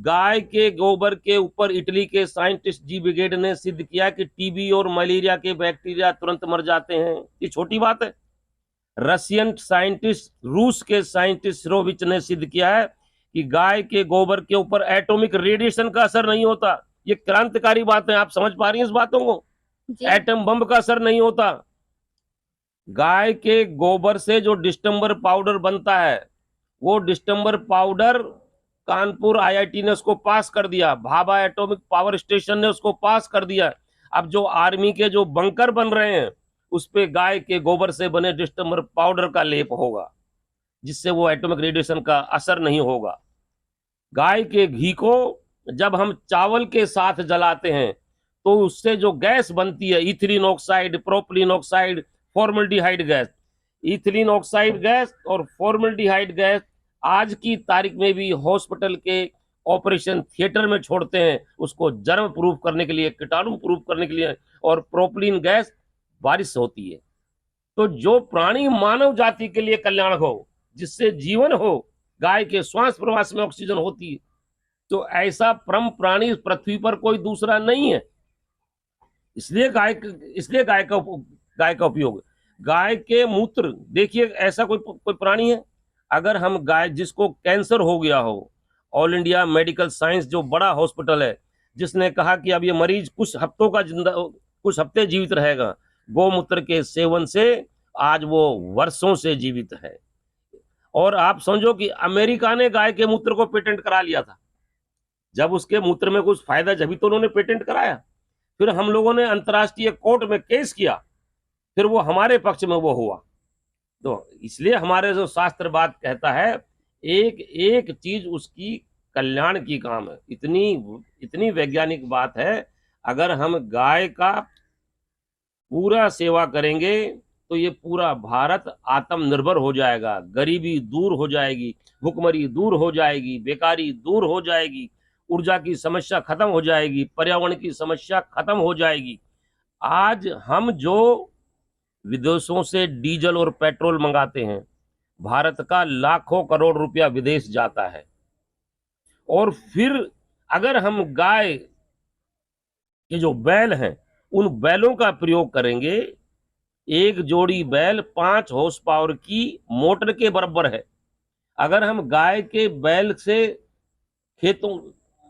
गाय के गोबर के ऊपर इटली के साइंटिस्ट जी ब्रिगेड ने सिद्ध किया कि टीबी और मलेरिया के बैक्टीरिया तुरंत मर जाते हैं। ये छोटी बात है। रशियन साइंटिस्ट, रूस के साइंटिस्ट रोविच ने सिद्ध किया है कि गाय के गोबर के ऊपर एटॉमिक रेडिएशन का असर नहीं होता। ये क्रांतिकारी बात है। आप समझ पा रही हैं इस बातों को? एटम बम का असर नहीं होता। गाय के गोबर से जो डिस्टेंबर पाउडर बनता है, वो डिस्टेंबर पाउडर कानपुर आईआईटी ने उसको पास कर दिया, भाभा एटॉमिक पावर स्टेशन ने उसको पास कर दिया। अब जो आर्मी के जो बंकर बन रहे हैं, उस पे गाय के गोबर से बने डिस्टेंबर पाउडर का लेप होगा, जिससे वो एटॉमिक रेडिएशन का असर नहीं होगा। गाय के घी को जब हम चावल के साथ जलाते हैं तो उससे जो गैस बनती है, ethylene oxide, propylene oxide, formaldehyde gas, ethylene oxide gas और फॉर्मल्डिहाइड गैस आज की तारीख में भी हॉस्पिटल के ऑपरेशन थिएटर में छोड़ते हैं, उसको जर्म प्रूफ करने के लिए, कीटाणु प्रूफ करने के लिए। और प्रोपिलीन गैस बारिश होती है। तो जो प्राणी मानव जाति के लिए कल्याण हो, जिससे जीवन हो, गाय के श्वास प्रश्वास में ऑक्सीजन होती है, तो ऐसा परम प्राणी पृथ्वी पर कोई दूसरा नहीं है। इसलिए गाय का उपयोग। गाय के मूत्र, देखिए ऐसा कोई प्राणी है, अगर हम गाय, जिसको कैंसर हो गया हो, ऑल इंडिया मेडिकल साइंस जो बड़ा हॉस्पिटल है, जिसने कहा कि अब ये मरीज कुछ हफ्ते जीवित रहेगा, गोमूत्र के सेवन से आज वो वर्षों से जीवित है। और आप समझो कि अमेरिका ने गाय के मूत्र को पेटेंट करा लिया था। जब उसके मूत्र में कुछ फायदा, जब तो उन्होंने पेटेंट कराया। फिर हम लोगों ने अंतर्राष्ट्रीय कोर्ट में केस किया, फिर वो हमारे पक्ष में वो हुआ। तो इसलिए हमारे जो शास्त्र बात कहता है, एक एक चीज उसकी कल्याण की काम है। इतनी वैज्ञानिक बात है। अगर हम गाय का पूरा सेवा करेंगे तो ये पूरा भारत आत्मनिर्भर हो जाएगा, गरीबी दूर हो जाएगी, भुखमरी दूर हो जाएगी, बेकारी दूर हो जाएगी, ऊर्जा की समस्या खत्म हो जाएगी, पर्यावरण की समस्या खत्म हो जाएगी। आज हम जो विदेशों से डीजल और पेट्रोल मंगाते हैं, भारत का लाखों करोड़ रुपया विदेश जाता है। और फिर अगर हम गाय के जो बैल हैं, उन बैलों का प्रयोग करेंगे, एक जोड़ी बैल 5 हॉर्स पावर की मोटर के बराबर है। अगर हम गाय के बैल से खेतों,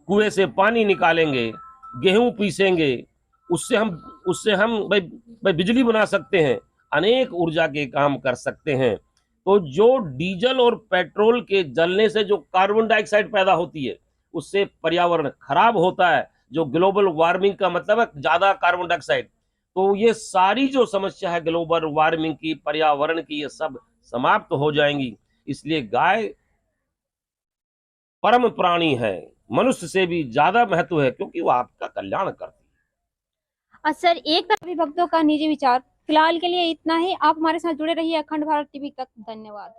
कुएं से पानी निकालेंगे, गेहूं पीसेंगे, उससे हम भाई बिजली बना सकते हैं, अनेक ऊर्जा के काम कर सकते हैं। तो जो डीजल और पेट्रोल के जलने से जो कार्बन डाइऑक्साइड पैदा होती है, उससे पर्यावरण खराब होता है। जो ग्लोबल वार्मिंग का मतलब है ज्यादा कार्बन डाइऑक्साइड। तो ये सारी जो समस्या है ग्लोबल वार्मिंग की, पर्यावरण की, ये सब समाप्त हो जाएंगी। इसलिए गाय परम प्राणी है, मनुष्य से भी ज्यादा महत्व है, क्योंकि वो आपका कल्याण करती है। सर, एक तरफी भक्तों का निजी विचार। फिलहाल के लिए इतना ही। आप हमारे साथ जुड़े रहिए अखंड भारत टीवी तक। धन्यवाद।